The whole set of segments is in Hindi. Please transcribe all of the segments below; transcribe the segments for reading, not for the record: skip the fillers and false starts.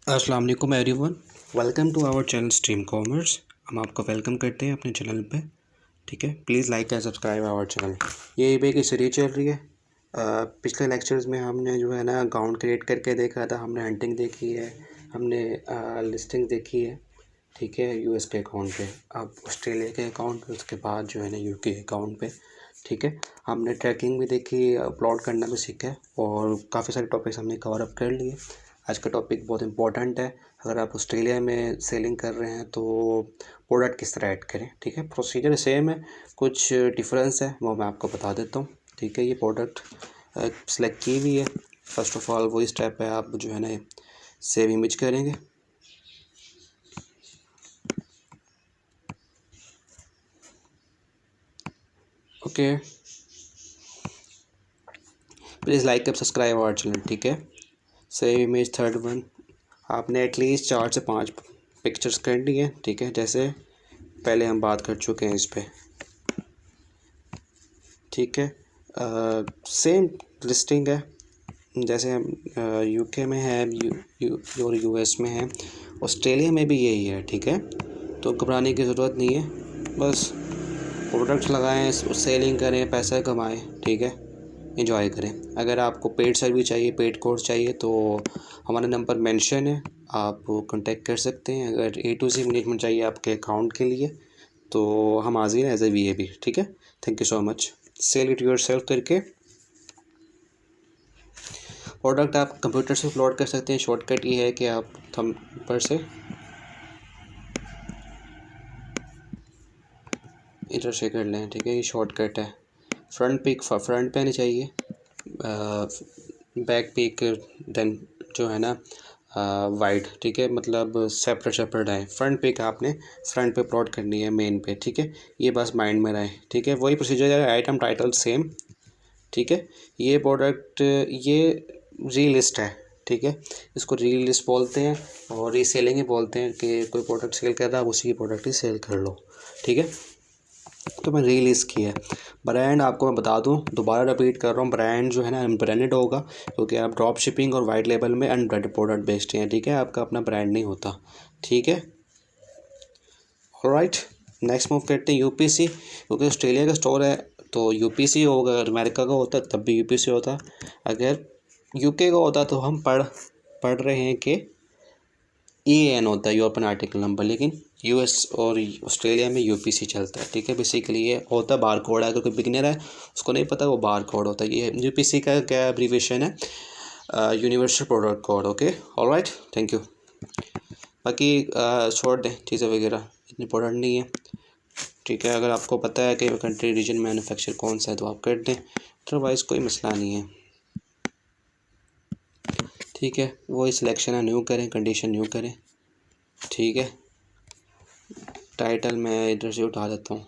अस्सलाम वालेकुम everyone, welcome to our channel Stream Commerce. हम आपको वेलकम करते हैं अपने चैनल पे। ठीक है, please like and subscribe our channel. ये ईबे की सीरीज चल रही है। पिछले लेक्चर्स में हमने जो है ना अकाउंट क्रिएट करके देखा था, हमने हंटिंग देखी है, हमने लिस्टिंग देखी है। ठीक है, यूएस के अकाउंट पे, अब ऑस्ट्रेलिया के अकाउंट पे, उसके बाद जो है ना यूके अकाउंट पे। ठीक है, हमने ट्रैकिंग भी देखी, अपलोड करना भी सीखा है और काफ़ी सारे टॉपिक्स हमने कवर अप कर लिए। आज का टॉपिक बहुत इंपॉर्टेंट है। अगर आप ऑस्ट्रेलिया में सेलिंग कर रहे हैं तो प्रोडक्ट किस तरह ऐड करें। ठीक है, प्रोसीजर सेम है, कुछ डिफरेंस है वो मैं आपको बता देता हूँ। ठीक है, ये प्रोडक्ट सेलेक्ट की हुई है। फर्स्ट ऑफ ऑल वही स्टेप है, आप जो है ना सेव इमेज करेंगे। Okay, please like and subscribe our channel. ठीक है, सेव इमेज थर्ड वन, आपने एटलीस्ट 4 से 5 पिक्चर्स करनी है। ठीक है, जैसे पहले हम बात कर चुके हैं इस पर। ठीक है, सेम लिस्टिंग है जैसे हम यूके में है और यूएस में है, ऑस्ट्रेलिया में भी यही है। ठीक है, तो घबराने की ज़रूरत नहीं है, बस प्रोडक्ट्स लगाएं, सेलिंग करें, पैसा कमाएं। ठीक है, एंजॉय करें। अगर आपको पेड सर्विस चाहिए, पेड कोर्स चाहिए तो हमारा नंबर मेंशन है, आप कांटेक्ट कर सकते हैं। अगर A to Z मैनेजमेंट चाहिए आपके अकाउंट के लिए तो हम हाजिर हैं एज ए VA। ठीक है, thank you so much. Sell it yourself करके प्रोडक्ट आप कंप्यूटर से अपलोड कर सकते हैं। शॉर्टकट ये है कि आप थंब पर से इधर से कर लें। ठीक है, ये शॉर्टकट है। फ्रंट पे आनी चाहिए, बैक पिक देन जो है ना वाइड। ठीक है, मतलब सेपरेट आए। फ्रंट पिक आपने फ्रंट पे अपलोड करनी है, मेन पे। ठीक है, ये बस माइंड में रहे। ठीक है, वही प्रोसीजर है, आइटम टाइटल सेम। ठीक है, ये प्रोडक्ट ये री लिस्ट है। ठीक है, इसको री लिस्ट बोलते हैं और रीसेलिंग ही बोलते हैं कि कोई प्रोडक्ट सेल कर रहा है, आप उसी की प्रोडक्ट ही सेल कर लो। ठीक है, तो मैं री लिस्ट की है। ब्रांड आपको मैं बता दूं, दोबारा रिपीट कर रहा हूँ, ब्रांड जो है ना अनब्रांडेड होगा, क्योंकि आप ड्रॉप शिपिंग और वाइट लेबल में अनब्रांडेड प्रोडक्ट बेचते हैं। ठीक है, आपका अपना ब्रांड नहीं होता। ठीक है, ऑलराइट, नेक्स्ट मूव करते हैं UPC, क्योंकि ऑस्ट्रेलिया का स्टोर है तो UPC होगा। अगर अमेरिका का होता तब भी UPC होता। अगर UK का होता तो हम पढ़ रहे हैं कि EAN होता है, यूरोपियन आर्टिकल नंबर, लेकिन US और ऑस्ट्रेलिया में UPC चलता है। ठीक है, बेसिकली ये होता है बार कोड है। अगर कोई बिगिनर है उसको नहीं पता, वो बार कोड होता है। ये UPC का क्या एब्रीविएशन है, universal product code. Okay, alright, thank you. बाकी छोड़ दें चीज़ें वगैरह, इतनी इंपॉर्टेंट नहीं है। ठीक है, अगर आपको पता है कि कंट्री रीजन मैन्युफैक्चर कौन सा है तो आप कर दें, अदरवाइज़ कोई मसला नहीं है। ठीक है, वही सिलेक्शन है, न्यू करें, कंडीशन न्यू करें। ठीक है, टाइटल मैं इधर से उठा देता हूँ,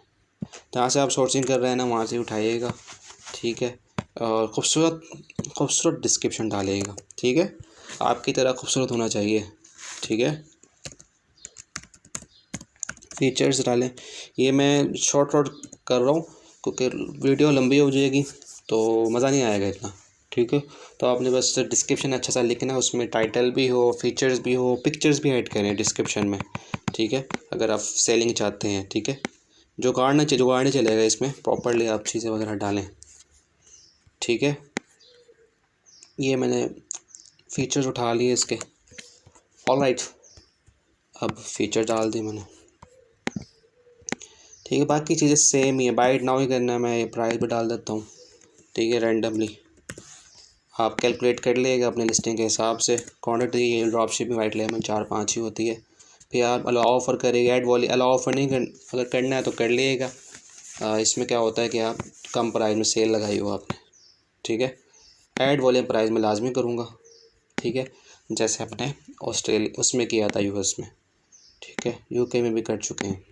जहाँ से आप सोर्सिंग कर रहे हैं ना वहाँ से उठाइएगा। ठीक है, और खूबसूरत डिस्क्रिप्शन डालिएगा। ठीक है, आपकी तरह खूबसूरत होना चाहिए। ठीक है, फीचर्स डालें। ये मैं शॉर्ट कर रहा हूँ क्योंकि वीडियो लंबी हो जाएगी तो मज़ा नहीं आएगा इतना। ठीक है, तो आपने बस डिस्क्रिप्शन अच्छा सा लिखना है, उसमें टाइटल भी हो, फीचर्स भी हो, पिक्चर्स भी ऐड करें डिस्क्रिप्शन में। ठीक है, अगर आप सेलिंग चाहते हैं। ठीक है, जुगाड़ नहीं चलेगा इसमें, प्रॉपरली आप चीज़ें वगैरह डालें। ठीक है, ये मैंने फीचर्स उठा लिए इसके। ऑलराइट, अब फीचर डाल दी मैंने। ठीक है, बाकी चीज़ें सेम ही है, बाइट नाउ ही करना है। मैं ये प्राइस भी डाल देता हूँ। ठीक है, रैंडमली आप कैलकुलेट कर लेगा अपने लिस्टिंग के हिसाब से। क्वांटिटी ये ड्रॉप शिपिंग वाइट लेमन 4-5 ही होती है। फिर आप अलाउ ऑफ़र करेगा, ऐड वॉली अलाउ ऑफ़र नहीं अगर करना है तो कर लीजिएगा। इसमें क्या होता है कि आप कम प्राइस में सेल लगाई हो आपने। ठीक है, ऐड वॉल्यूम प्राइस में लाजमी करूँगा। ठीक है, जैसे अपने ऑस्ट्रेलिया उसमें किया था, US में। ठीक है, UK में भी कर चुके हैं।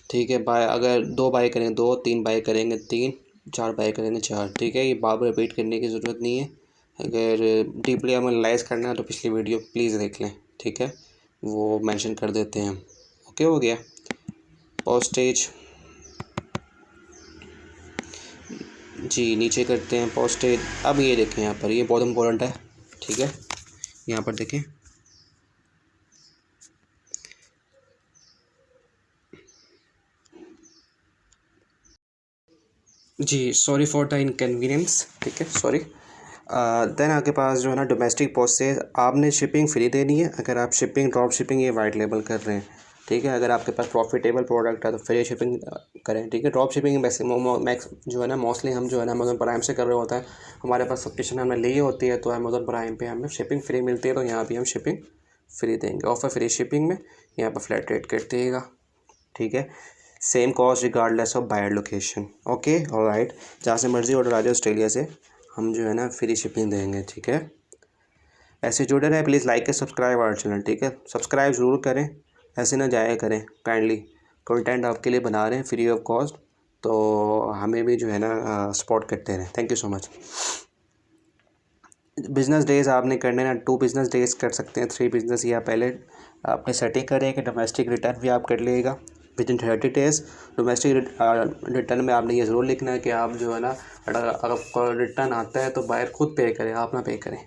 ठीक है, बाय अगर 2 बाय करेंगे 2, 3 बाय करेंगे 3, 4 बाय करेंगे 4। ठीक है, ये बार बार रिपीट करने की ज़रूरत नहीं है। अगर डीपली एनालाइज करना है तो पिछली वीडियो प्लीज़ देख लें। ठीक है, वो मेंशन कर देते हैं हम। ओके, हो गया। पोस्टेज जी नीचे करते हैं पोस्टेज। अब ये देखें यहाँ पर, ये बहुत इंपॉर्टेंट है। ठीक है, यहाँ पर देखें जी, सॉरी फॉर द इनकन्वीनियंस, ठीक है, सॉरी। देन आपके पास जो है ना डोमेस्टिक पोस्ट से आपने शिपिंग फ्री देनी है। अगर आप शिपिंग ड्रॉप शिपिंग ये वाइट लेबल कर रहे हैं, ठीक है, अगर आपके पास प्रॉफिटेबल प्रोडक्ट है तो फ्री शिपिंग करें, ठीक है। ड्रॉप शिपिंग वैसे मैक्स जो है ना मोस्टली हम जो है ना अमेज़न प्राइम से कर रहे होता है, हमारे पास सब्सक्रिप्शन हमने ली होती है तो अमेज़न प्राइम पे हमें शिपिंग फ्री मिलती है, तो यहाँ भी हम शिपिंग फ्री देंगे। ऑफर फ्री शिपिंग में यहाँ पर फ्लैट रेट कर दिएगा, ठीक है। Same cost regardless of buyer location, okay alright. जहाँ से मर्ज़ी ऑर्डर आ जाए ऑस्ट्रेलिया से, हम जो है ना फ्री शिपिंग देंगे, ठीक है। ऐसे जुड़े रहे, please like and subscribe our channel, ठीक है। सब्सक्राइब ज़रूर करें, ऐसे ना जाया करें, काइंडली। कंटेंट आपके लिए बना रहे हैं फ्री ऑफ कॉस्ट, तो हमें भी जो है ना सपोर्ट करते रहें। Thank you so much. Business days आपने करने ना 2 बिज़नेस डेज़ कर सकते हैं, 3 बिज़नेस, या पहले आपने सेटिंग करें कि डोमेस्टिक रिटर्न भी आप कर लेगा with in 30 days. Domestic return में आपने ये ज़रूर लिखना है कि आप जो है ना अगर आपको रिटर्न आता है तो बायर खुद पे करें, आप ना पे करें,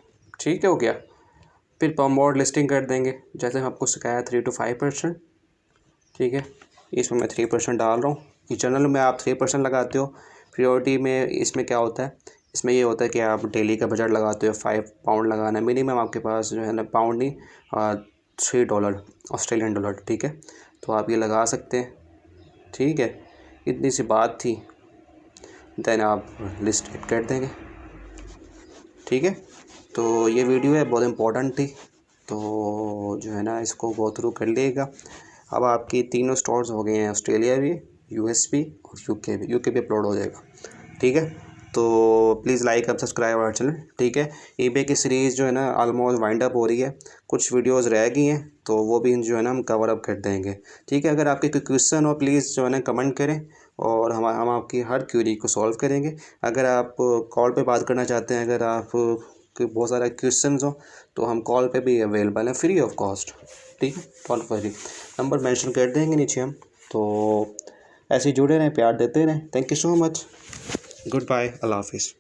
ठीक है, हो गया। फिर प्रमोट लिस्टिंग कर देंगे, जैसे मैं आपको सिखाया 3 to 5%, ठीक है। इसमें मैं 3% डाल रहा हूँ। इस चैनल में आप 3% लगाते हो। प्रायोरिटी में इसमें क्या होता है, इसमें ये होता है कि आप डेली का बजट लगाते हो, 5 पाउंड लगाना है मिनिमम आपके पास जो है ना, पाउंड नहीं $3 ऑस्ट्रेलियन डॉलर, ठीक है। तो आप ये लगा सकते हैं, ठीक है। इतनी सी बात थी, देन आप लिस्ट एड कर देंगे, ठीक है। तो ये वीडियो है बहुत इम्पोर्टेंट थी, तो जो है ना इसको गो थ्रू कर लिएगा। अब आपकी 3 स्टोर्स हो गए हैं, ऑस्ट्रेलिया भी, यूएस भी और यूके भी अपलोड हो जाएगा, ठीक है। तो प्लीज़ लाइक और सब्सक्राइब आवर चैनल, ठीक है। ईबे की सीरीज़ जो है ना ऑलमोस्ट वाइंड अप हो रही है, कुछ वीडियोस रह गई हैं तो वो भी जो है ना हम कवर अप कर देंगे, ठीक है। अगर आपके कोई क्वेश्चन हो प्लीज़ जो है ना कमेंट करें, और हम आपकी हर क्वेरी को सॉल्व करेंगे। अगर आप कॉल पे बात करना चाहते हैं, अगर आप कि बहुत सारे क्वेश्चंस हो तो हम कॉल पे भी अवेलेबल हैं फ्री ऑफ कॉस्ट, ठीक है। डोंट वरी, नंबर मेंशन कर देंगे नीचे हम। तो ऐसे जुड़े रहें, प्यार देते रहें। Thank you so much, good bye, अल्लाह हाफिज़।